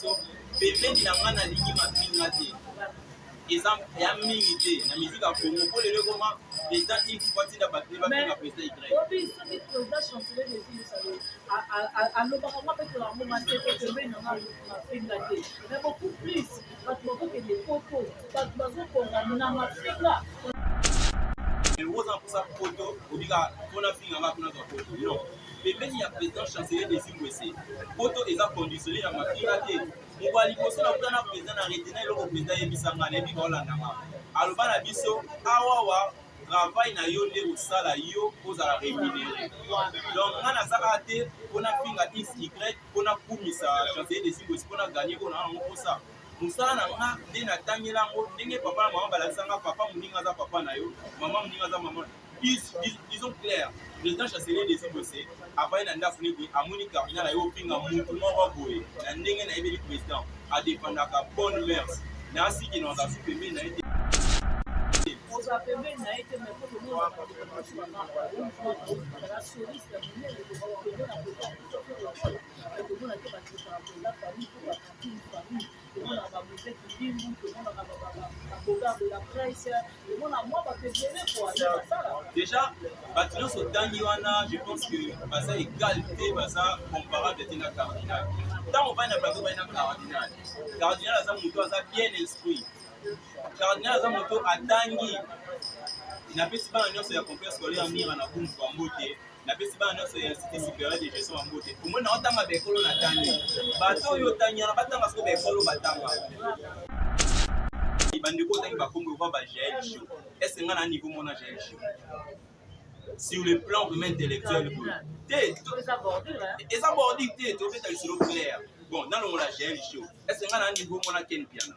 biso pembeni na nga nalingi mapinga te eza ya mingi te na musique ya Congo po lelo koma président X fois tinda bato bapinga président Y obi soki président chancelier des îles Salo alobaka mwa mpe tolango mateko pembeni na nga mapinga te mais beaucoup plus bato bazokende poto bato bazokonga na mapinga oza mposa poto obika mpona finga nga mpona zwa poto non pembeni ya président chancelier des îles poto eza conditionné na mapinga te mokwa liboso na kuta na président na retina eloko président yebisanga nayebi baolandanga aloba na biso awawa travail na yo nde kosala yo ozala rémunéré donc nga nazaka te mpona finga xy mpona kumisa chancelier des îles mpona ganye kona nango mposa mosala na nga nde natangela yango ndenge papa na mama balakisanga papa moninga aza papa na yo mama moninga aza mama disons clair président chancelier des îles avai na ndako neti amoni cardinal na ye opinga mutu moko boye na ndenge nayebeli président adépendaka bonne mers na asiki na okasu pembeni na ye te oza pembeni na ye te mais po tomona soliste ya monene tomona te batekaka famille po bakatini famille tomona bamuse kidimbu tomonaka babogarde la presse tomona mwa bato ebele koasala déjà bato nyonso otangi wana je pense que baza égal te baza comparable te na cardinal ntango bai na plateau bai na cardinal aza moto aza bien esprit cardinal aza moto atangi napesi bana nyonso ya complexe scolaire amira na kumbu ya mbote napesi bana nyonso ya institut supérieur de gestion ya mbote omoni na otanga baekolo na tangi bato oyo otangiana batanga soko baekolo batanga bandeko otangi bakongo ekwa ba GL show est-ce nga na niveau mona GL show sur le plan vraiment intellectuel eza bordik te tobeta lisolo clair bon nalongola GL show est-ce nga na niveau mona ken piano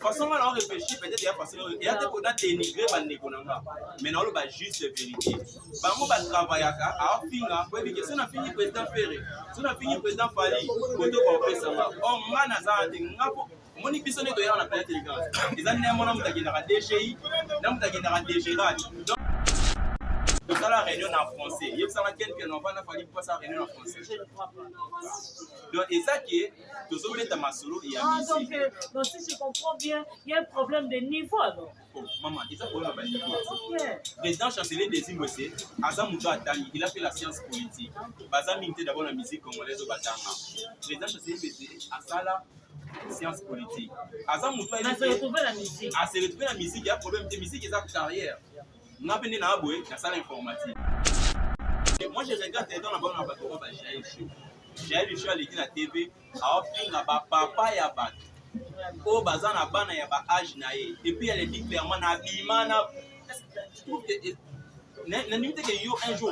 façon nga na réfléchir peut-être ya façon ya te koda dénigrer bandeko na nga mais na oloba juste vérité bango batravaillaka afinga oyebi so na fingi président Ferré so na fingi président Fali koto kopesanga o nga naza te ngapo omoni biso nde toyaka na planète élégance eza nde mona moto akendaka DGI na moto akendaka DGRAD tosala réunion na français yebisanga ken piano avanda Fali mpasa réunion na français donc eza ke tozobeta masolo ya musique donc si je comprends bien il y a un problème de niveau alors maman eza problème ya niveau président chancelier des îles aza moto atangi il a fait la science politique baza mingi te d'abord na musique congolaise oyo batanga président chancelier des asala science politique aza moto ase retrouver la musique ya problème te musique eza carrière nga mpe nde na aboye nasala informatique moi je regarde dans la bango na bato oyo bajael show jael show aleki na tv aofinga bapapa ya bato oyo baza na bana ya baage na ye epuis elle dit clairement na bima na nandimi te ke yo un jour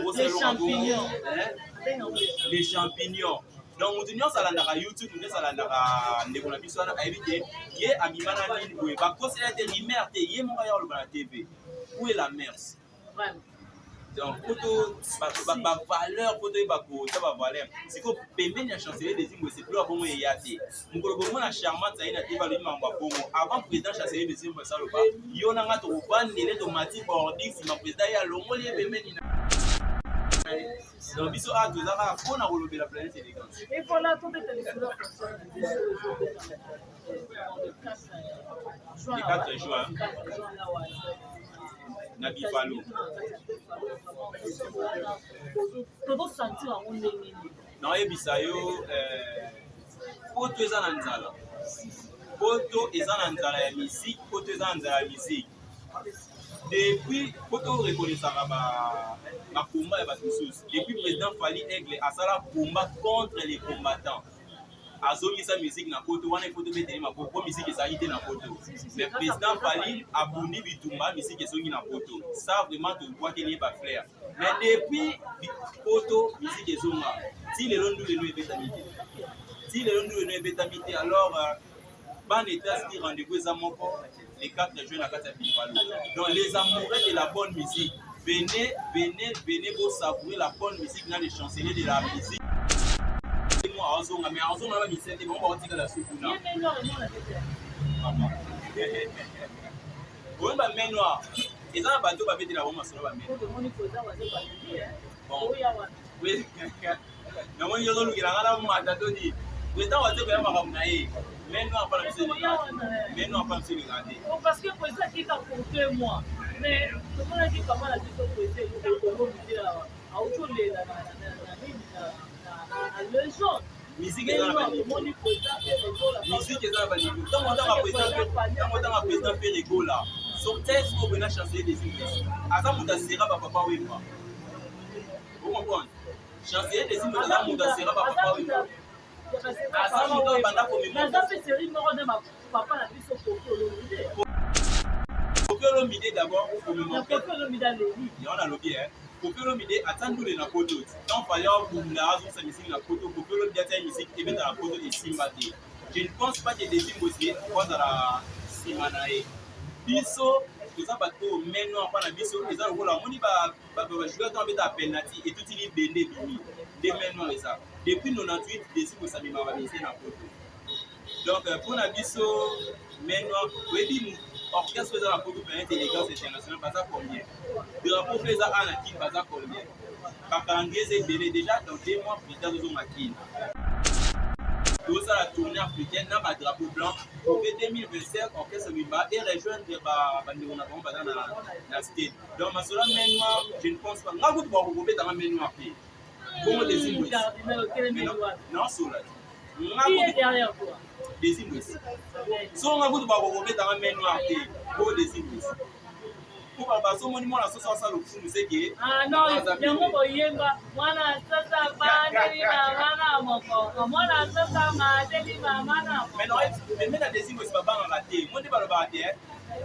les champignons donc moto nyonso alandaka youtube moto nyonso alandaka ndeko na biso wana ayebi te ye abima na nini boye bakosela te rimer te ye moko ya koloba na tv où est la mers donc poto bavaleur poto oyeba kota bavaleur sikoyo pembeni ya chancelier des îles c'est plus abongo eya te mokolo bongo na charmante aye na te balobi mambo ya bongo avant président chancelier des îles asaloba yo nanga tokobandele tomati bordik nsima président ye alongoli ye pembeni na donc biso awa tozaka mpona kolobela planète élégance et voilà tobeta lisolo le 4 juin na bifalo tozosentir yango ndenge naoyebisa yo poto eza na nzala poto eza na nzala ya musique poto eza na nzala ya musique depuis poto reconnaissaka bakomba ya bato mosusu depuis président Fali Aigle asala combat contre les combattants azongisa musique na poto wana ifoto beteli maboko po musique ezalaki te na poto mais président Fali abundi bitumba musique ezongi na poto ça vraiment tobwakeli ye baflair mais depuis poto musique ezonga ti lelo ndu lelo ebetami te alors bana etasiki rendez-vous eza moko les 4 juin na kati ya bifalo donc les amoureux de la bonne musique venez pour savourer la bonne musique na les chanceliers de la musique azonga mais azonga na misete bango bakotikala sukuna oyo bamain noir eza na bato babetela bango masolo bamain namoni ozolukela nga na mwata toni président wa teko ya makambo na ye maintenant apana biso maintenant apana biso regarder parce que président qui t'a porté moi mais comment on dit comment la biso président ko dire a auto le la légende musique eza na baniveau musique eza na baniveau ntango otanga président mpe regola sortese oyo pena chancelier des Ingles aza moto asera bapapa wemba okomprendre chancelier des Ingles aza moto asera bapapa wemba aza moto abanda Kofi Olomide d'abord yango nalobi Kofi Olomide atandule na poto tant fallait bunda azongisa misiki na poto Kofi Olomide atia misiki ebeta na poto esimba te je ne pense pas que des Ingles kozala nsima na ye biso toza bato meno apana biso eza lokola amoni bajoueur to abeta penalty etutili bende bimi nde meno eza depuis 98 des Ingles amemaka baministère na poto donc mpona biso meno oyebi orchestre eza na poto planète élégance internationale baza combien drapeau mpe eza a na kine baza combien bakalendrier eza ebele déjà dans 2 mois président tozonga kine tozala tournée africaine na badrapeau blanc mpe 2025 orchestre mimba e rejoindre bandeko na bango baza na stade donc masolo menoir je ne pense pas nga kutu bakokobetanga menoir mpe bongo des Ingles non sola des Ingles so nga kutu bakokobetanga menoir te bongo des Ingles po bazomoni mwana soso asala lokumu seke yango boyemba mwana sasa bandeli mamana moko mwana sasa madeli mamana meme na des Ingles babangaka te mo nde balobaka te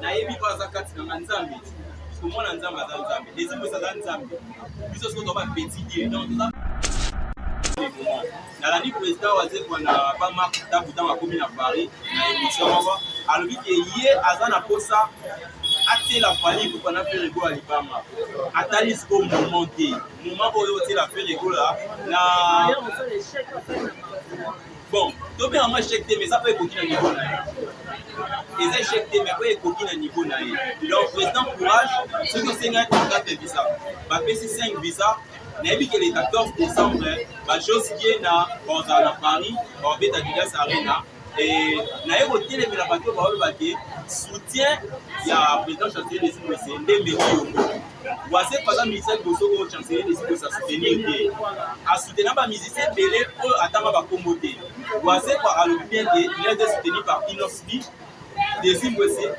nayebi po aza kati nanga nzambe komona nzambe aza nzambe des Ingles aza nzambe biso soko toba petite donc nalandi président wazekwa na bamark tabutanga akomi na Paris na émission moko alobi ke ye aza na posa atiela fali kupa na fere ego alibama atali siko moment te moment oyo otiela fere ego la na bon tobenga ngo échec te mais eza po ekoki na niveau na ye eza échec te mais po ekoki na niveau na ye donc président courage soki osengai 34 visa bapesi 5 visa nayebi ke le 14 décembre bajoskie na bazala na Paris babeta Didas Arena naye kotelemela bato baoloba ke soutien ya président chancelier des Ingles nde mbeki yongo wase paza ministère liboso oyo chancelier des Ingles asoutenir te asoutenir bamusicien ebele oyo atanga bakombo te wase kwa alobi bien ke il a été soutenu par Inosbi des Ingles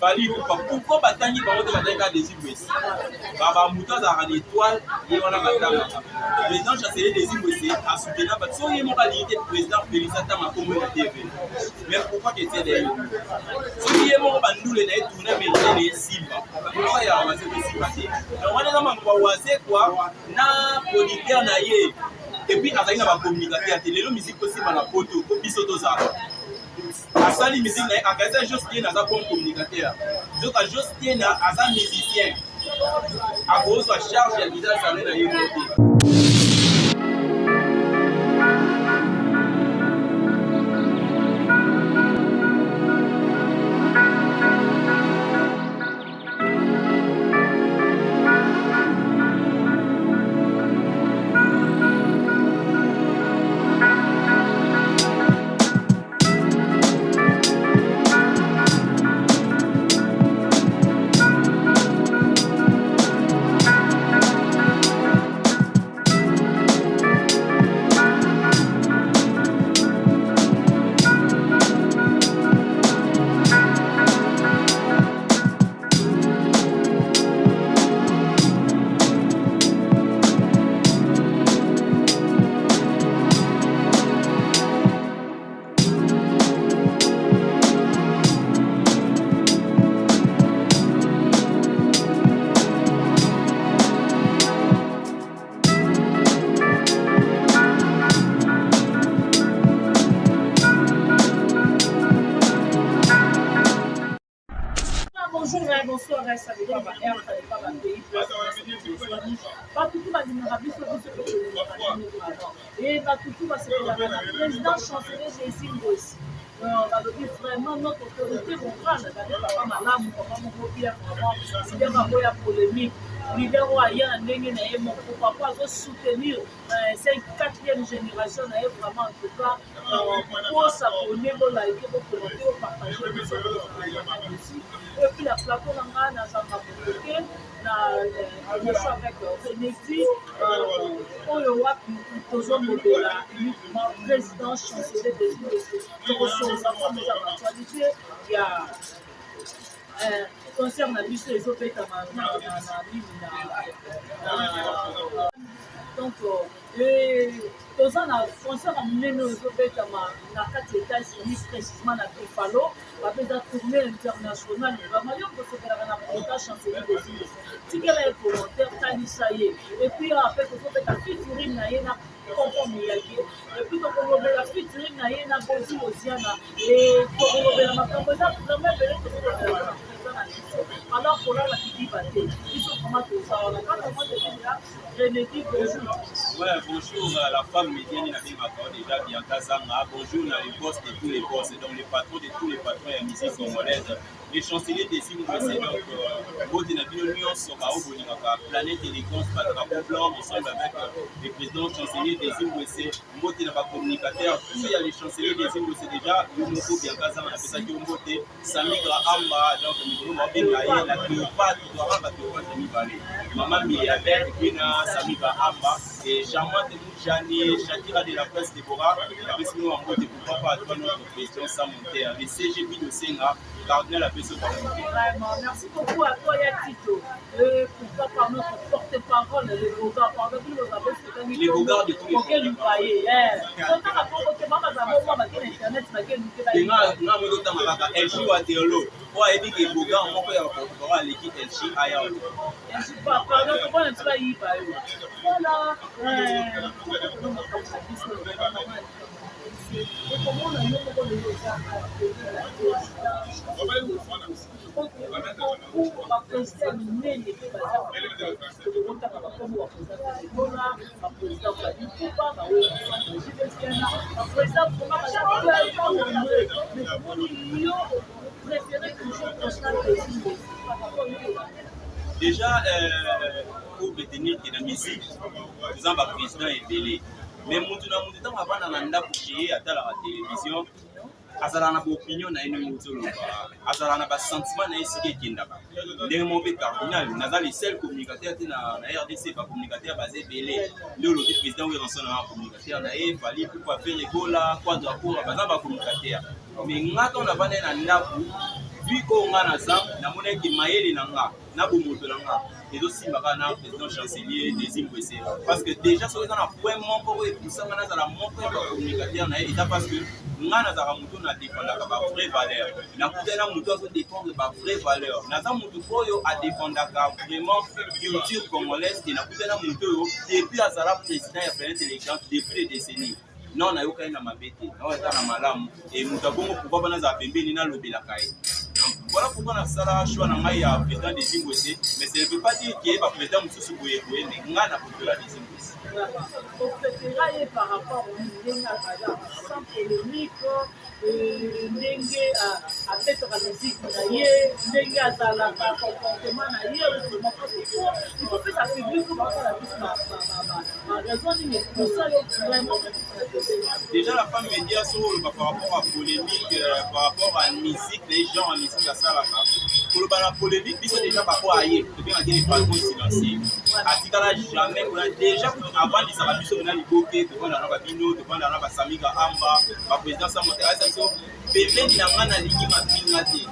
bali kupa pourquoi batangi bango te batangi kaka des Ingles bamutu azalaka na étoile ye wana batangaka président chancelier des Ingles asoutenir bato so ye moko alingi te président Félix atanga kombo na TV mais pourquoi que tie d'ailleurs soki ye moko bandule na ye tourne mérite na ye simba pourquoi ya wase kosimba te donc wana eza makambo wase kwa na producteur na ye epuis azali na bacommunicateur te lelo misiki kosimba na poto po biso tozala asali musique na ye akaza Josquien aza bon communicateur joka Josquien aza musicien akozwa charge ya Didas Arena na ye mote bonsoir reste avec moi batutu balingaka biso et batutu basepelaka na président chancelier des Ingles balobi vraiment notre autorité morale bale papa malamu papa moko bien vraiment c'est bien bakoya polémique leader oyo aya na ndenge na ye moko papa azosoutenir cette 4e génération na ye vraiment en tout cas bosabone bolaike bokomante opartage biso aussi et puis la plateau na ngai nazanga mokoke na émotion avec Kennedy oyo wapi tozomodela uniquement président chancelier des universités tokosoza comme eza actualité ya concert na biso ezobetama na nini donc toza na concert ya monene oyo ezobetama na kati ya États-Unis précisément na Buffalo bape eza tournée internationale vraiment yo kosokelaka na président chancelier des universités tikela ye commentaire talisa ye et puis ape tozobeta featuring na ye na Pompon Miyake et puis tokolobela featuring na ye na Bozi Oziana et tokolobela makambo eza vraiment ebele tozobeta alors pour la petite bataille, ils sont comment tout ça. On a quand on là, René dit bonjour. Ouais, bonjour la femme médiane n'a pas déjà bien Kazanga. Bonjour dans les boss de tous les boss, donc les patrons de tous les patrons de la musique congolaise. Les chanceliers des signes c'est donc Bote na bino nyonso ba oboningaka planète élégance drapeau blanc ensemble avec les présidents chanceliers des signes c'est Bote na ba communicateur tous il y a les chanceliers des signes c'est déjà Yomoko bien Kazanga na pesa ki Bote Samigra Amba donc nous va bien la Cléopâtre doit rendre Cléopâtre Mibale maman milliardaire Bina Samigra Amba et charmante Moujani Shakira de la presse Déborah avec nous en Bote pour papa à toi notre président Samonter les CGB de Senga cardinal la vraiment, merci beaucoup à toi Yatito. Pourquoi par notre porte-parole, les Bogards, pardon, nous avons soutenu les Bogards de tous les pays. Déjà, pour retenir que la musique, nous avons un président ébélé. Mais maintenant, nous avons un mandat pour créer à la télévision. Azala na opinion na eno mutolo azala na ba sentiment na esike kindaka ndenge mo be cardinal nazali seul communicateur na RDC ba communicateur basé belé le président oui rançon na communicateur na e fali pour faire égola quoi drapeau ba communicateur mais ngaka on a bana na ndaku vu ko nga na za na moneki mayele na nga na bomoto na nga ezosimba na président chancelier des Imwese parce que déjà sur un point moko et tout ça na za la moko ya communicateur na eta parce que nga na za mutu na défendre ba vraie valeur na kutela mutu azo défendre ba vraie valeur na za mutu oyo a défendre vraiment culture congolaise et na kutela mutu oyo depuis azala président ya planète élégante depuis des décennies non na yoka na mabete na eza na malamu et mutu bongo pourquoi bana za pembeni na lobela kai. Voilà pourquoi on a ça là choix dans le président des Imwese, mais ça ne veut pas dire qu'il y a un président qui mais on a la population des Imwese. Au préféré par rapport au Ndenge sans polémique, Ndenge à peut-être la musique, Ndenge à la comportement, il faut que ça publie comment la raison n'est pour ça vraiment. Déjà la femme média sur par rapport à polémique, par rapport à la musique, les gens en musique à ça là. Pour la polémique, puis c'est déjà par rapport à hier, tu peux dire les patrons silencieux. À ce cas-là, jamais, on a déjà avant de s'abattre sur le Liboké, devant la Rabino, devant la Samiga Amba, la présidence Samonter, ça c'est même la main à l'igni ma finalité.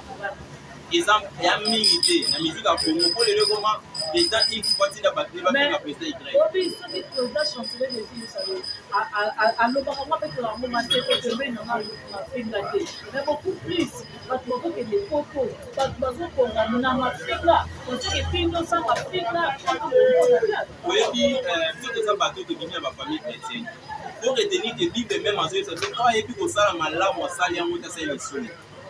Exemple, il y a une idée, la musique à Congo, pour le comment président X, quand il a battu, va faire la président Y. Oui, c'est le président chancelier des îles, ça veut à l'opération, avec le moment, c'est que demain, on a fait une idée. Mais beaucoup plus, parce que les photos, parce que dans ma fille là, on sait que Pino, ça ma fille là, oui, puis, tout ça, bateau de venir à ma famille chrétienne. Pour retenir que Bible, même en ce moment, c'est pas et puis que ça, ma lame, ça, il y a un mot, ça, il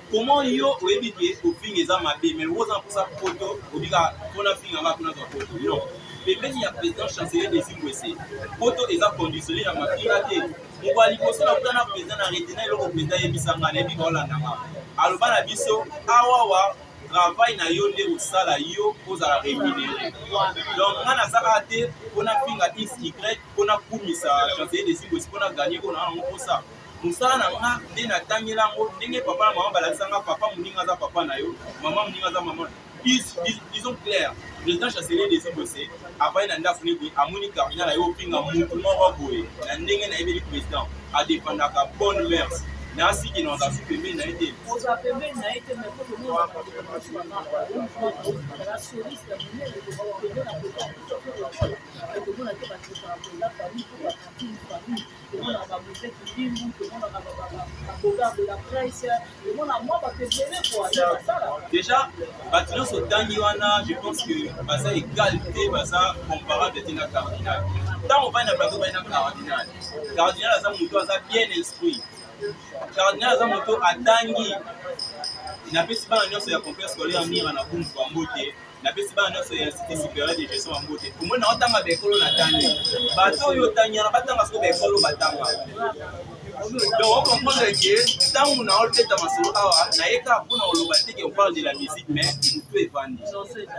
comment yo oyebi ke ofinga eza mabe mais oza mposa poto obika mpona finga nga mpona zwa poto non pembeni ya président chancelier des Imwese poto eza conditionné ya mafinga te mokwa liboso na kuta na président na retina eloko président yebisanga nayebi kaolanda nga aloba na biso awawa travail na yo nde kosala yo ozala rémunéré. Donc nga nazaka te mpona finga xy mpona kumisa chancelier des Ingwesi mpona gagner mpona nango mposa mosala na nga nde natangela yango ndenge papa na mama balakisanga papa moninga aza papa na yo mama moninga aza mama. Disons clair, le président chancelier des Ingwesi avai na ndako nini amoni cardinal ayo opinga mutu moko boye na ndenge nayebeli président adépendaka bonne mœurs na asiki na oza su pembeni na ye te oza pembeni na ye te mais po tomona soliste ya monene tomona te batekaa famille po bakantine famille tomona bamusée kilimbu tomonaka babogarde la presse tomona mwa bato ebele basala déjà bato nyonso otangi wana je pense que baza égal te baza comparable te na cardinal ntango bai na plateau bai na cardinal aza moto aza bien esprit cardinal aza moto atangi napesi bana nyonso ya complexe scolaire mira na bumbu bango te napesi bana nyonso ya institut supérieur de gestion bango te omoni na otanga baekolo na tangi bato oyo otangana batanga soko baekolo batanga donc ocomprendre ke ntango na olobeta masolo awa nayeka mpona oloba teke on parle de la musique mais motu evandi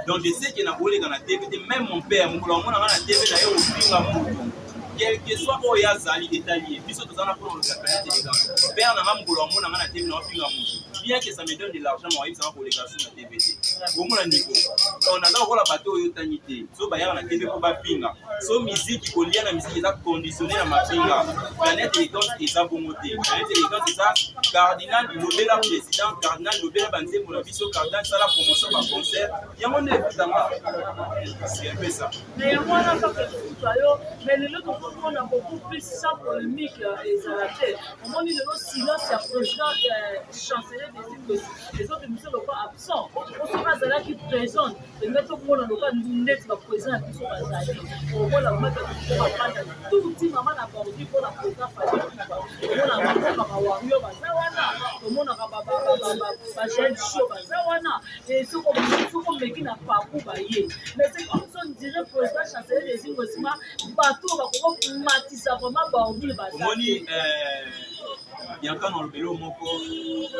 donc je sais ke na koleka na tv te même mon père mokolo amonanga na tv na ye opinga motu quel que soit oyo azali etali biso tozana mpona oloba planète élégante père nanga mokolo amonanga na tv na opinga motu bien que ça me donne de l'argent moyebisanga koleka so na tv te omona niveau donc naza kokola bato oyo otangi te so bayaka na tv mpo bapinga so miziki kolia na miziki eza conditionné na mapinga planète élégante eza bongo te planète élégante eza cardinal lobela président cardinal lobela banzembo na biso cardinal sala promotion baconcert yango nde efutanga c'est un peu ça mais yango wana kaka efuta yo mais lelo tokomona beaucoup plus sans polémique ezala te omoni lelo silence ya président chancelier des Ingwesi les autres missions ne sont pas absents osoka azalaki présente enge tokomona loka neti baprésident ya biso bazali omona mamaka bapanda tuti mama na bordi mpona koka fali omona bakomaka wario baza wana tomonaka bagel show baza wana soko meki na paku baye mais c'est comme ça on dirait président chancelier des Ingwesi ma bato bakoko matisa vraiment bordi bazali omoni yanka na lobelo moko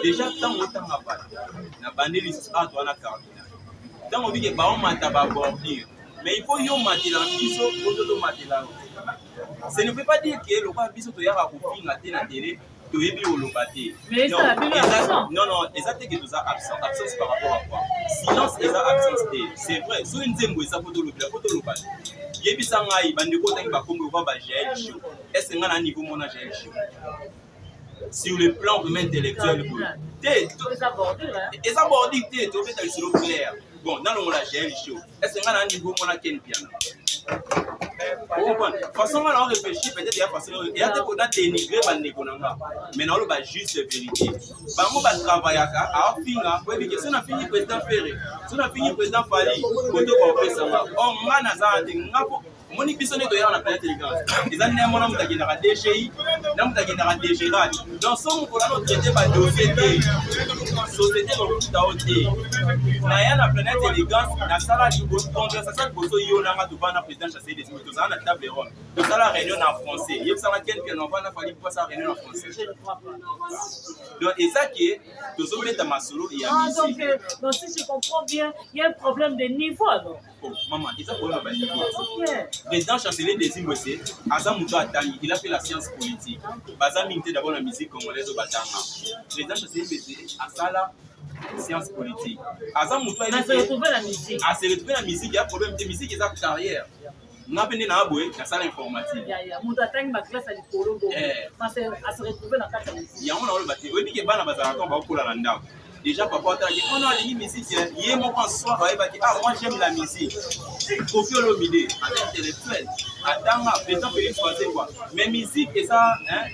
déjà ntango otanga bato na bande lisusu awa towana cardinal ntango obike baomata babordure mais il faut yo matela biso oto tomatela ce ne veut pas dire ke lokola biso toyaka kopinga te na télé toyebi oloba te non eza te ke toza absence par rapport à quoi silence eza absence te c'est vrai soki nzembo eza po tolobela po toloba te yebisa ngai bandeko otangi bakombo ova bagel show est ce nga na niveau mona gel show sur le plan vraiment intellectuel eza bordi te tobeta lisolo clair bon nalongola gel show est ce nga na niveau mona ken piana façon nga na réfléchir peut-être ya façon eya te mpona dénigrer bandeko na nga mais naoloba juste vérité bango batravaillaka aofinga oyebi ke so nafingi président fere so nafingi président fali koto baopesanga or nga nazala te nga po omoni biso nde toyaka na planète élégance eza nde mona moto akendaka DGI na moto akendaka DGRAD donc so mokolo ana otraite badossier te société lokuta o te naya na planète élégance nasala conversation liboso yo nanga tovanda président chancelier des Ingwesi tozala na table ronde tosala réunion na français yebisanga ken piano ovanda fali mpasala réunion na français donc eza ke tozobeta masolo ya musique donc si je comprends bien il y a un problème de niveau alors maman eza problème ba niveau président chancelier des Ingwesi aza moto atangi il a fait la science politique baza mingi te d'abord na musique congolaise batanga président chancelier des Ingwesi asala science politique aza moto a se retrouver la musique ya problème te musique eza carrière nga mpe nde na aboye nasala informatique moto atangi baklasse ya likolo ase retrouver na kati ya musique yango na oloba te oyebi ke bana bazalaka bakokola na ndako déjà papa atalaki on a alingi musique ye moko en soir ayebaki ah moi j'aime la musique Kofi Olomide intellectuel atanga président Félix Bazekwa mais musique eza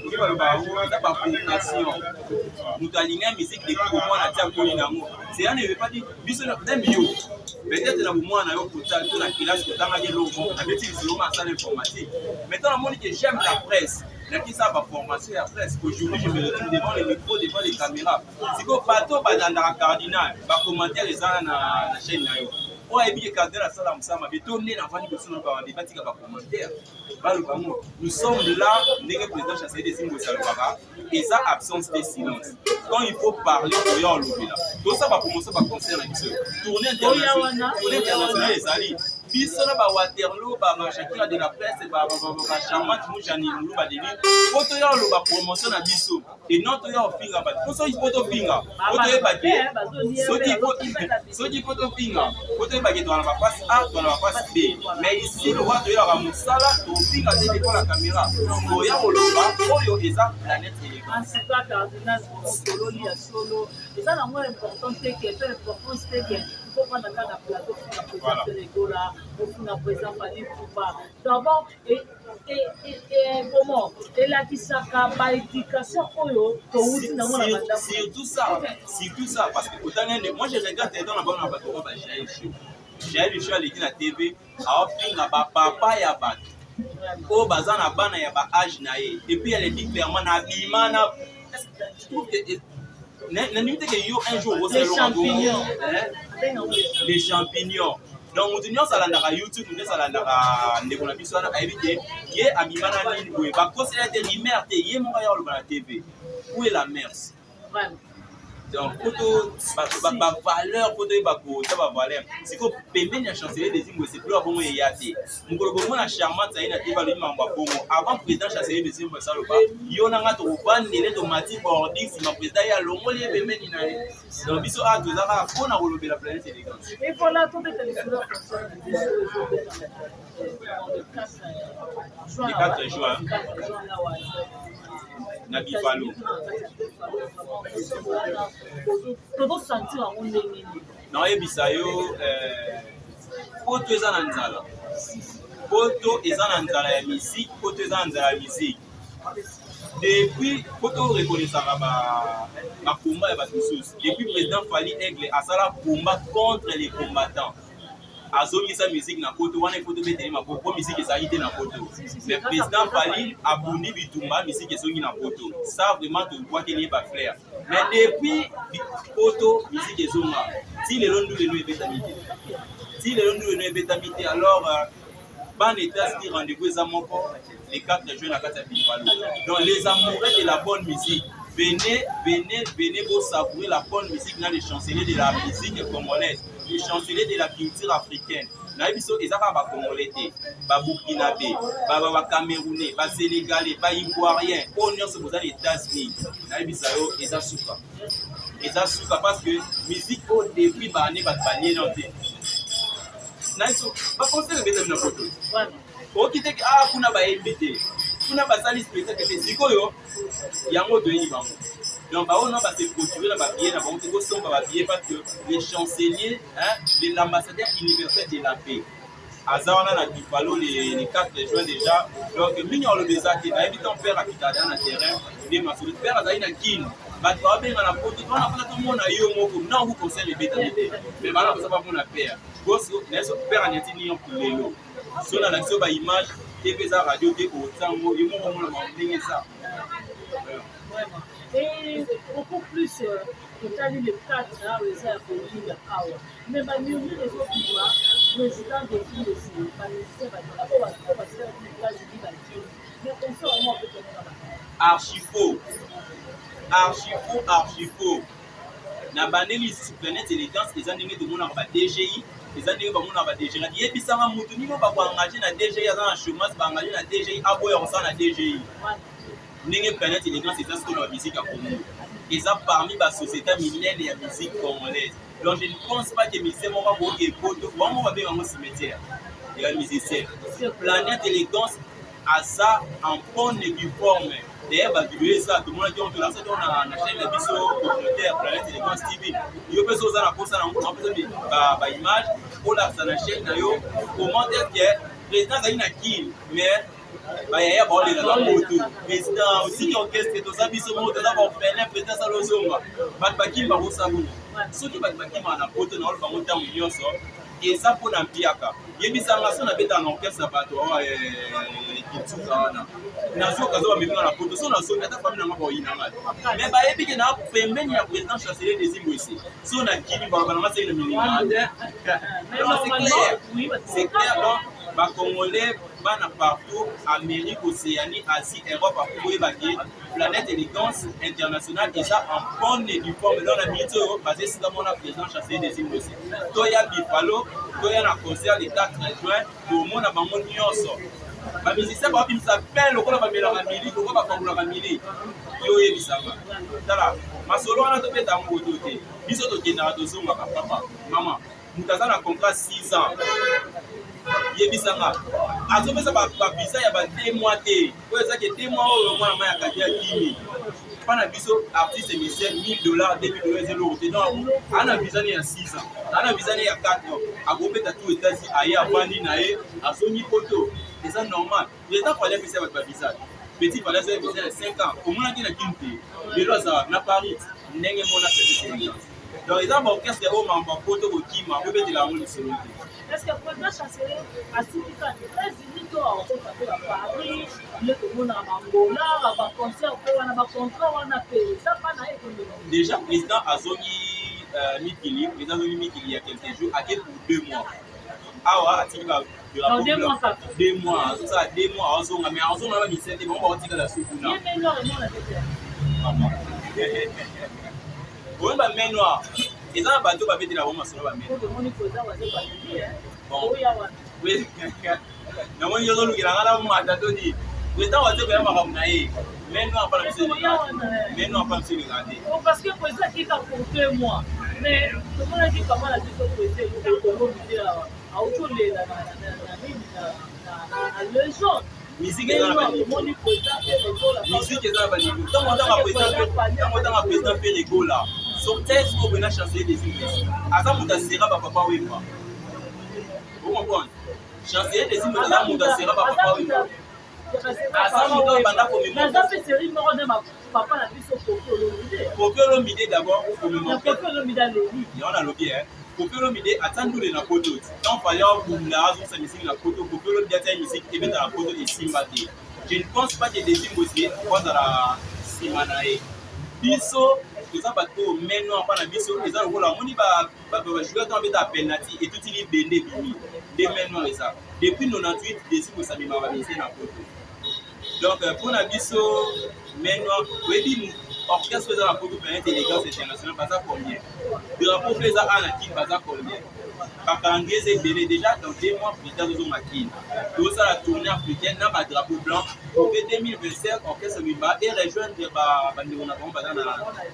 oki baloba eza baprovocation moto alingi musique de komwana tia koli nango cela ne veut pas dire biso même yo peut-être na bomwana yo kotala to na classe kotangaki eloko abeti lisolo asala informatique maintenant namoni que j'aime la presse qui ça va formation à presse aujourd'hui je me retrouve devant les micros devant les caméras siko bato badandaka cardinal bacommentaire eza na chaîne na yo oyo ayebi ke cardinal asala mosala mabe to nde navandi liboso na bawa batika bacommentaire baloba ngo nous sommes là ndenge président chancelier des Ingwesa alobaka eza absence de silence quand il faut parler oyo olobela tosa bapromotion baconcert na biso tournée internationale ezali biso na bawaterloo bashakira de la presse bacharmante mujani lulu badeni po toya oloba promotion na biso e non toya ofinga bato po soki po tofinga po toyebake soki po tofinga po toyebake toana bapasi a toana bapasi b mais ici lokola toyelaka mosala tofinga te depo na caméra toya koloba oyo eza planète ansika cardinal kololi ya solo eza nango important te ke pe importance te ke faut prendre dans la plateau pour la présidence de l'égola pour la présidence Fali Poupa d'abord et comment et la kisaka ba éducation oyo to uti nango na banda surtout ça parce que autant moi je regarde dans la bonne bateau ba j'ai le choix l'équipe na TV a finga ba papa ya bato o baza na bana ya ba âge na ye et puis elle dit clairement na bimana je trouve que que yo un jour les champignons donc mutu nyonso alandaka YouTube nde alandaka ndeko na biso wana ayebi te ye abimana nini boye bakosela te rimere te ye moko ya oloba na TV où est la merce donc photo valeur photo bakota bavaleur siko pembeni ya chancelier des Ingwesa plus abongo eya te mokolo bongo na charmante ayi na te balobi mambo bongo avant président chancelier des Ingwesa aloba yo nanga tokobandele tomati bordi nsima président ye alongoli ye pembeni na ye donc biso awa tozaka mpona kolobela planète élégance et voilà tout est le 4 juin na bifalo tozosentir yango ndenge nini naoyebisa yo poto eza na nzala poto eza na nzala ya misike poto eza na nzala ya misike depuis poto reconnaissaka bakomba ya bato mosusu depuis président Fali Aigle asala combat contre les combattants azongisa musique na poto wana poto beteli maboko musique ezali te na poto mais président Fali abundi bitumba musique ezongi na poto ça vraiment tobwakeli ba flair mais depuis poto musique ezonga ti lelo ndulelo ebetami te alors ban état ski rendez-vous eza moko les 4 juin na kati ya Bifalo donc les amoureux de la bonne musique venez vous savourer la bonne musique dans les chanceliers de la musique congolaise les chanceliers de la culture africaine nayebi biso eza kaka bacongolais te baburkinabé bacamerounais basénégalais baivoirien oyo nyonso boza na états-unis nayebi bisa yo eza suka parce que musique au début baane bato balie nao te na biso baconseil ebetami na poto oki te kuna bayembi te kuna basali spectacle te sikoyo yango toyebi bango donc baoyo no base procuré na babillet na bango te kosomba babillet parce que les chanceliers l'ambassadeur universel de la paix aza wana na Bifalo les 4 juin déjà donc mingi olobi eza te nayebi ton père akitada na terrain nde masolo père azali na kini bato babenga na poto wana mpona tomona yo moko nangu conseil ebetami te mais bana kosa bamona père goso nayeso père aniatini yo lelo so na lakisi yo baimage te mpe eza radio te otango yo moko omona bandenge eza et beaucoup plus totali le 4 eza ya kolinga awa mais bamurmure ezokima président de ville esi baministère badela po bato basala états-unis bakini mais conseil wango apetonona archi faux na bandeli lisusu planète élégance eza ndenge tomonaka ba DGI eza ndenge bamonaka ba DGI yebisanga mutu nino bakoengage na DGI aza na chômage baengage na DGI aboya kosala na DGI ndenge planète élégance eza sikoyo na musique ya Congo eza parmi basociété minene ya musique congolaise donc je ne pense pas que musicien moko akoki epoto bango babenga yango cimetière ya musicien planète élégance aza en bonne et due forme d'ailleurs bavideo eza tomonaki yango tolasaki yango na chaîne na biso communautaire planète élégance tv yo mpe so oza na posa nango napesa baimage olakisa na chaîne na yo comment est que président azali na kine mais bayaya baolela na moto président osiki orchestre toza biso moko toza baorphelin président asala ozonga bato bakimi bakosabuna soki bato bakimaka na poto na olobango ntango nyonso eza mpona mpiaka yebisanga so nabeta na orchestre bato Kinshasa wana nazoka zo bamemi na poto so nazoka ata famille nanga baoyinanga mais bayebi ke na pembeni ya président chancelier des Ngwese so na kini balobana seki na milinga c'est clair donc Congolais bana partout Amérique, Océanie, Asie, Europe akoyebaki planète élégance internationale eza en bonne et due forme dans la minute oyo basé sika mona président chancelier des Ngwese toya bifalo toya na concert le 4 juin tomona bango nyonso bamisicien babimisa pe lokola bamelaka mili lokola bapakolaka mili yo oyebisanga tala masolo wana tobeta moto te biso tokendaka tozongaka papa mama moto aza na contrat 6 ans yebisanga azopesa bavisa ya ba 2 mois te oyo ezaki 2 mois oyo mwana mai akadi ya 10 000 mpana biso artiste musicien $1000 $2000 ezelo te donc ana visa ne ya 6 ans ana visa ne ya 4 ans akobeta tout États-Unis aye avandi na ye azongi poto eza normal l'état fallait apesa bato bavisa petit fallait aza visa ya 5 ans omonaki na kini te lelo aza na Paris ndenge mona pese donc eza baorchestre oyo mamba poto kokima obetela yango lisolo te. Est-ce que le président chancelier a signifié aux États-Unis que à Paris, le commun en Angola, va concert, on a contrat, on a payé ça pas na économie. Déjà président Azongi Mikili, président Azongi Mikili il y a quelques jours, à quel pour 2 mois. Awa atiki ba 2 mois 2 mois, tout ça 2 mois Azonga mais Azonga na misete bon ba tika la sukuna. Il est énormément la tête. Bon ba main noire. Ils ont bateau ba beti la bomba solo ba main. Bon. Oui. Na moni yozo lukira ngala mu matato di. Président wazo ba maka munaye. Mais non pas la mais non pas le regarder. Parce que président qui a pour 2 mois. Mais comment on dit comment la vie président au Congo à autour les la le jaune. Musique est dans la musique est dans la musique. Tant on président fait les go là. Son texte au Bénin chancelier des Ngwese. Aza muta sera papa wemba. Vous comprenez? Chancelier des Ngwese aza muta sera papa wemba. Aza muta banda ko mémoire. Aza fait série mort de ma papa la biso Kofi Olomide. Kofi Olomide d'abord pour mémoire. Kofi Olomide a lobby. Il y en a lobby hein. Kofi Olomide attend les na poto. Quand fallait pour la raison sa musique la poto Kofi Olomide a une musique et mettre la poto et Simbate. Je ne pense pas que des Ngwese quoi dans la Simanae. Biso eza bato meno apana biso eza lokola moni ba joueur tant beta penalty et tout il bende bimi de meno eza depuis 98 desi ko samima ba bese na poto donc pour na biso meno webi orchestre eza na poto planète élégance internationale baza combien drapeau pesa ana kin baza combien bakangeze ebele déjà dans 2 mois plus tard aux makine toza la tournée africaine na ba drapeau blanc pour 2025 orchestre Mimba et rejoindre bandeko na bango baza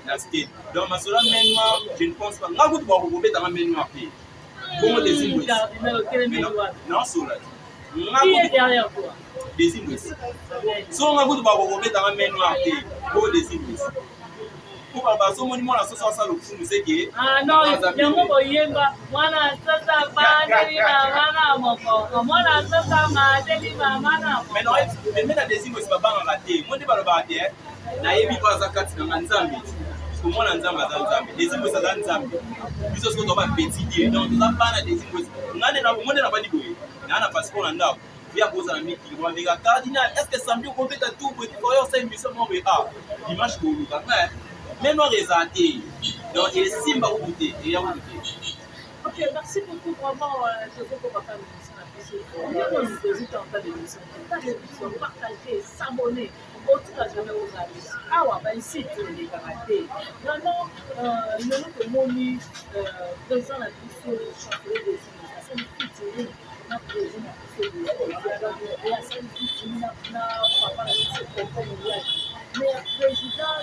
na state donc masola menoir je ne pense pas nga kutu bakokobeta nga menoir te bongo des Ngwese non sola des Ngwese so nga kutu bakokobeta nga menoir te bongo des Ngwese pour baba so moni mwana soso asala lokumu seke ah non yango boyemba mwana sasa bandi mama moko mwana sasa madeli mama na mais non mais na des Ngwese babanga ngate monde balobaka te na yebi ko azakati na nzambe parce que mwana nzambe aza nzambe des Ngwese aza nzambe biso so to ba petit dieu donc ça bana des Ngwese ngane na monde na bandi boye na passeport na ndako via koza na miki ko vega cardinal est-ce que samedi on peut tout pour faire ça une mission mon ba dimanche ko luka mais non résenté donc il est simba ou goûter et ya goûter. Ok, merci beaucoup vraiment je veux qu'on va faire on est dans les résultats en tas d'émissions partager s'abonner au tout cas jamais aux amis ah ouais ben ici tu les karaté vraiment le moni président la mission chancelier des Ngwese c'est une petite na président et à cette petite na papa la mission comme mais président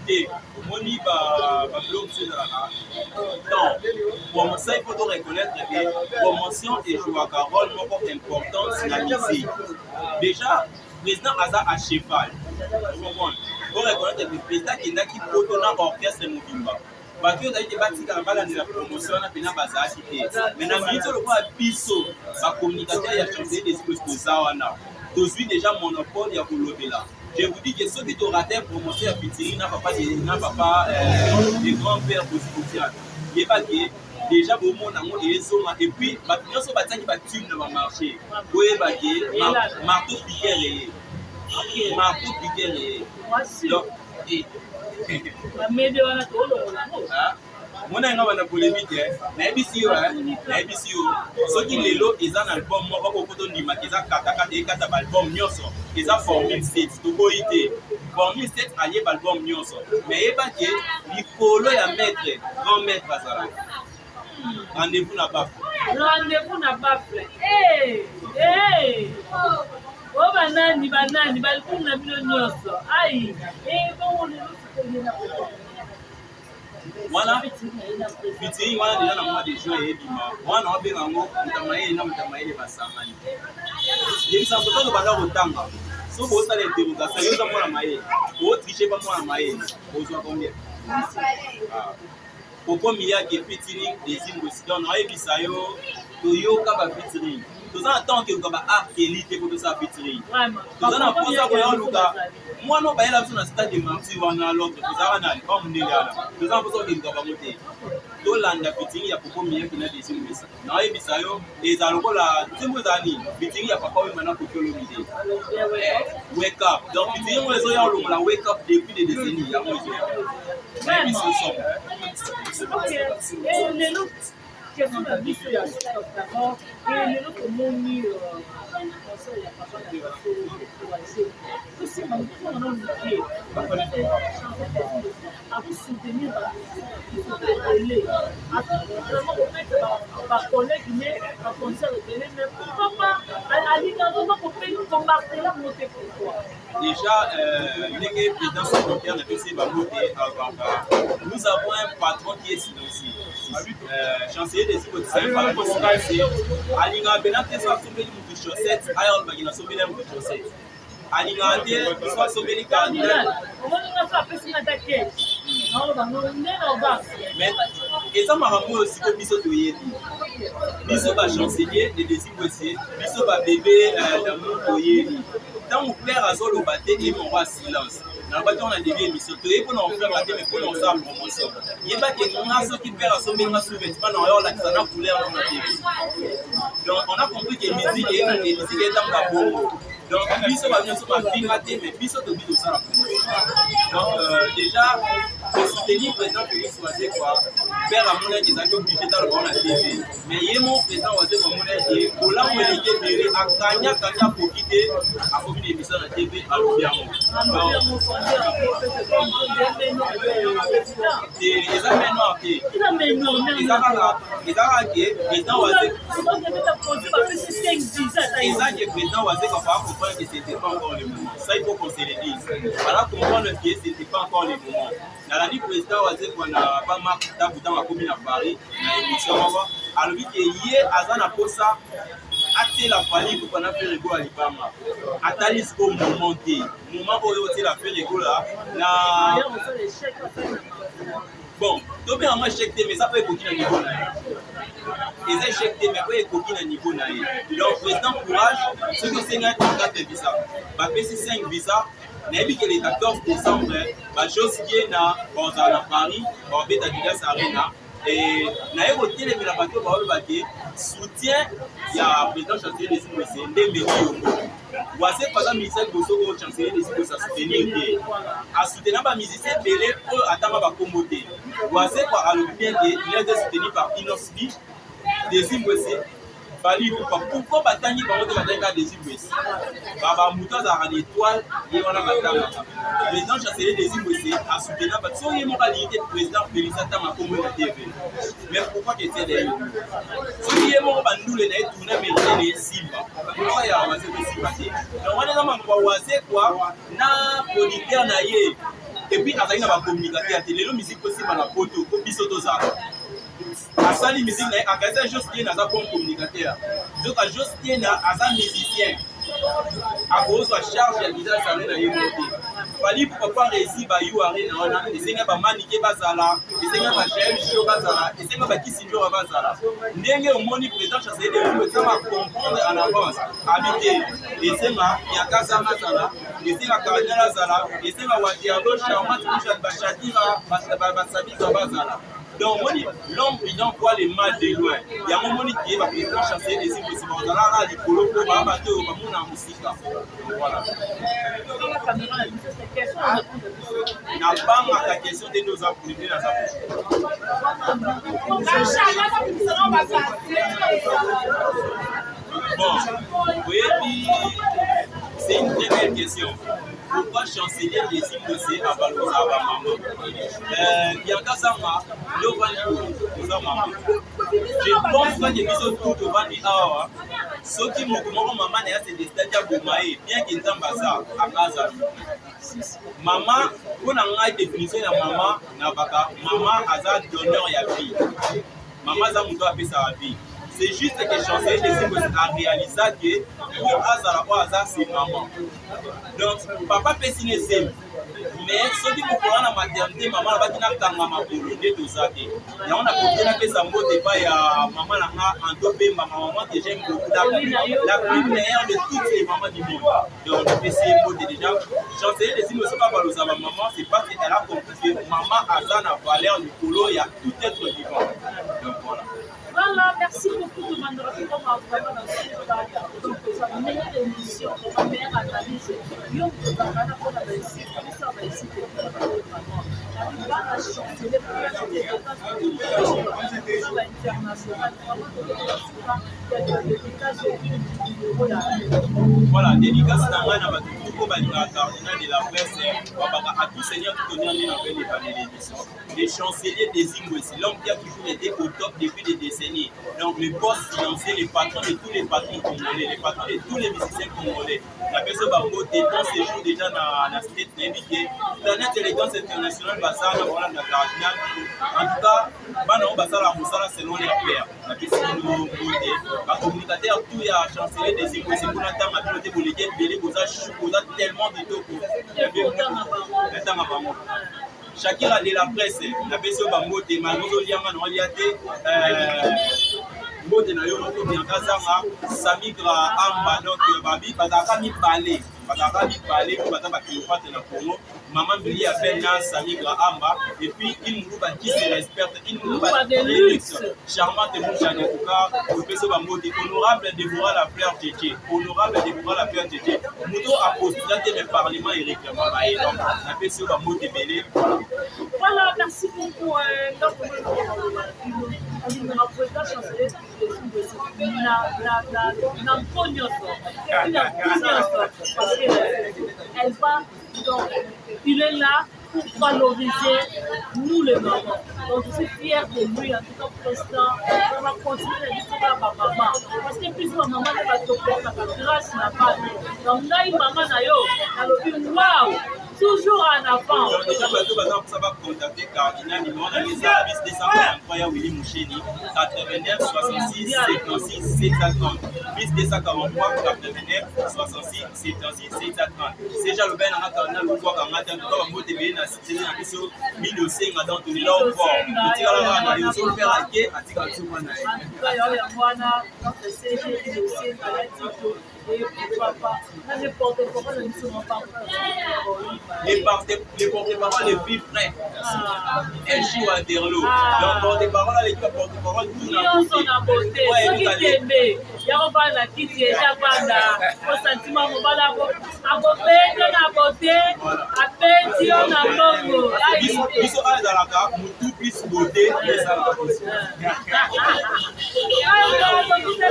et moni ba blog sur la donc ça il faut reconnaître que promotion et jouer à rôle important dans la musique déjà président aza à cheval vous comprenez faut reconnaître que le président qui n'a qui potona orchestre Mobimba bato ezali te batikala balandela promotion wana mpena bazalaki te mais na miniti lokola biso bacommunicateur ya chancelier des Ngwese toza wana tozwi déjà monopole ya kolobela je vous dis que soki torate promotion ya pitiri na papa de grand père bosikotiana yebaki déjà bon nango ezoma et puis bato nyonso batiaki batune na bamarché koyeba ke marteau piquer marteau piquer donc mona nga bana polémique nayebisi yo soki lelo eza na album moko kokoto ndimaka eza katakata ekata baalbum nyonso eza formule 7 tokoyi te formule 7 ayeba album nyonso mais yeba ke likolo ya maître grand maître azalaka rendez-vous na bafle o banani balikumu na bino nyonso ai bongo lelo sikoyena wana fitiri wana deja na mois de juin eyebima wana wabenga yango mutamayele na mutamayele basangani yebisa kototo banda kotanga so bosala interrogation yoza mwana mayele otriche pa mwana mayele ozwa combien okomi yake fitiri ezimbwesi donc nayebisa yo toyoka bafitiri toza na temps keluka baart elite po tosala fitiri toza na mposa koya oluka mwana bayela biso na stade de martyr wana l'autre tozala nani bamundele wana toza na mposa kokeluka bango te tolanda fitiri ya poko miyaki na desimbwesa nayebisa yo ezala lokola nzembo ezala nini fitiri ya papa oyo mana koki olobi te wake up donc fitiri yango ezoya olongola wake up depuis des décennies yango ezoya nayebiso lelo question na biso ya d'abord lelo tomoni conseil ya papa na biso tosimba mpona na mokie akosoutenir baele bacollègue ne baconcert ebele mais pourquoi pas alingaka komartela mote pourquoi déjà ndenge président secrétaire na pesi bango te nous avons un patron qui est silencieux chancelier des c'est un patron silencieux alingaka mpena te so asombeli motu chaussette aya olobaki nasombeli ya motu chaussette alingaka te so asombeli cardinal mais eza makambo oyo siko biso toyebi biso bachancelier de desimbwese biso babebe damour toyebi ntango père azoloba te emongo ya silence nalobaki wana debi émission toyebi mpona ofere te mais mpona osala promotion yebaki nga soki père asombenga sous-vêtement na oyo olakisa na couleur na tv donc on a compris que musique eyekaka musique etambola bongo donc biso banyonso bafinga te mais biso tobi tosala promotion donc déjà kosoutenir président félix wazekwa père amonaki ezalaki oblige taloba na tv mais ye mo président wazekwa amonaki kolambo eleki ebele akanyakanya akoki te akomi na émission na tv alobi yango eza menoir te eza kaka ke président wazekwa eza ke président wazekwa va comprendre que c'était pas encore le moment ça il faut qu'on se le dise voilà comprendre que c'était pas encore le moment nalandi président wazekwa na bamark ntango ntango akomi na paris na émission moko alobi ke ye aza na posa atiela fali mpo na fere ego ya libama atali siko moment te moment oyo otiela fere egola na bon tobenga ngo échec te mais eza mpo ekoki na niveau na ye eza échec te mais oyo ekoki na niveau na ye donc président courage soki osengaki 4 visa bapesi 5 visa nayebi ke le 14 décembre bajosie na bazala na paris babeta Julius Arena naye kotelemela bato baoloba ke soutien ya président chancelier desimbwese nde meki yongo wazekwa aza ministère liboso oyo chancelier desimbwese asoutenir te asoutenir bamusicien ebele oyo atanga bakombo te wazekwa alobi bien ke il est soutenu par inosbi desimbwese fali kupa pourquoi batangi bango te batangi kaka desimbwese bamoto azalaka na étoile ye wana batangaka président chancelier desimbwese asoutenir bato so ye moko alingi te président félix atanga kombo na tv mais pourquoi ketele ye soki ye moko bandule na ye tourne amérikaine na ye simba pourquoi ya wazekwa esimba te donc wana eza makambo ya wazekwa na producteur na ye epuis azali na bacommunicateur te lelo musike kosimba na poto po biso tozala asali musique na ye akaza Jostien aza bon communicateur joka Jostien aza musicien akozwa charge ya visage sale na ye mote fali papa réussi bayu arena wana esenga bamanike bazala esenga bajael show bazala esenga bakisinjora bazala ndenge omoni président chancelier de Lumba ezama comprendre en avance habité esenga yakaza bazala esenga cardinal azala esenga wadialo charmant bachatira basabiza bazala Donc, l'homme, il envoie les mal de loin. Il y a un moment qui est président chancelier des îles possibles. On a là, les colos, on va battre au Mamou en musique. Voilà. N'a pas ma question de nos apprenés dans sa bon, oui, c'est une très belle question. Pourquoi chancelier des îles à Balosa à maman? Bianca Sama, je pense que les épisodes tout au Vani Awa, ceux qui m'ont maman c'est des stagiaires pour Maï, bien qu'ils aient ça à Gaza. Maman, pour la définition de maman, maman a donneur et vie. Maman a appeler sa vie. C'est juste que chancelier des îles a réalisé que pour Azara, c'est maman. Donc, papa peut signer c'est. Mais ceux qui vont prendre la maternité, maman va dire que maman de tout ça. Et on a compris que ça mot débat à maman en topé, maman que j'aime beaucoup, la plus meilleure de toutes les mamans du monde. Donc on peut essayer de déjà chancelier des îles ne sont pas valorisées à maman, c'est parce qu'elle a compris que maman a la valeur du colo, il y a tout être vivant. Donc voilà. Voilà, merci beaucoup de m'avoir vraiment dans cette meilleure émission, la meilleure analyse. Yo, pour la réussite, ça va ici. On va la chanceler pour la voilà, dédicace à la cardinal de la presse, à tout seigneur qui connaît l'émission. Les chanceliers des Ingwesi, l'homme qui a toujours été au top depuis des décennies. Donc le boss financier, les patrons de tous les patrons congolais, les patrons de tous les musiciens congolais. La personne va voter dans ces jours déjà dans la state invitée. Internet élégance internationale, Bazar, la cardinal. En tout cas, on va faire la moussala selon les pairs. La question de nous voter. La communicateur, tout est à chanceler des Ingwesi pour l'entendre à piloter pour les guettes, pour ça, tellement de taux pour le temps à Bango. Shakira de la presse, la personne va voter, mais nous allons regarder. Mbote na yo moko Bianca Zama, Samigra Amba, donc Babi, Badaka mi parler pour Badaka Cléopâtre na Congo. Maman Billy appelle na Samigra Amba, et puis il nous va qui se respecte, il nous va de luxe, charmante Moucha Nekuka, professeur Bambote, honorable Déborah la fleur Tchétché, honorable Déborah la fleur Tchétché, Mouto a postulaté le Parlement et réclamé, donc la personne Bambote Belé. Voilà, merci beaucoup. Elle va donc, il est là pour valoriser nous les mamans. Donc je suis fière de lui en tout cas président. On va continuer à dire ça à ma maman. Parce que plus ma maman va te faire la grâce n'a pas. Donc là, maman n'a yo, waouh, toujours en avant. Donc déjà, ça va contacter Cardinal numéro de les services 243 Willy Moucheni 89 66 76 730 bis 243 89 66 76 730. C'est déjà le ben à Cardinal ou quoi quand matin tout va monter bien à citer na biso 1005 dans tous les lots fort. Tu vas là na yo so faire aké atika so mana. En tout cas, il y a Moana dans le CG et le CG à la Tito. Et pourquoi pas, les porte-parole ne seront pas les porte-parole les plus frais. Un chou à Derlo. Donc, porte-parole, les porte-parole, tout la beauté. Ce qui t'aime, il y a un peu la qui est déjà au sentiment, on va la beauté, la beauté, à petit, on a l'homme. Ils sont à la carte, nous tous puissent beauté, et ça la beauté.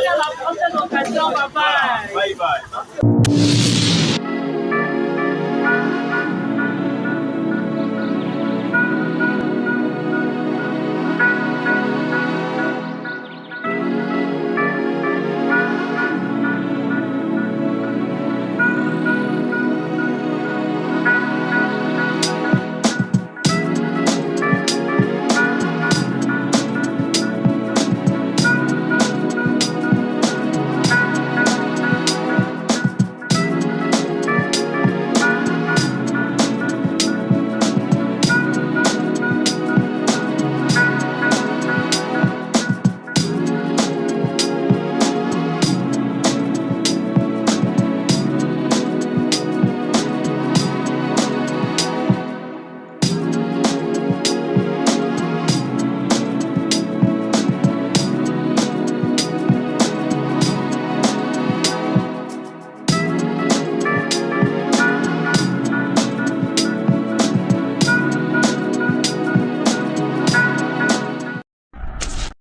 La prochaine occasion, bye bye. Bye bye.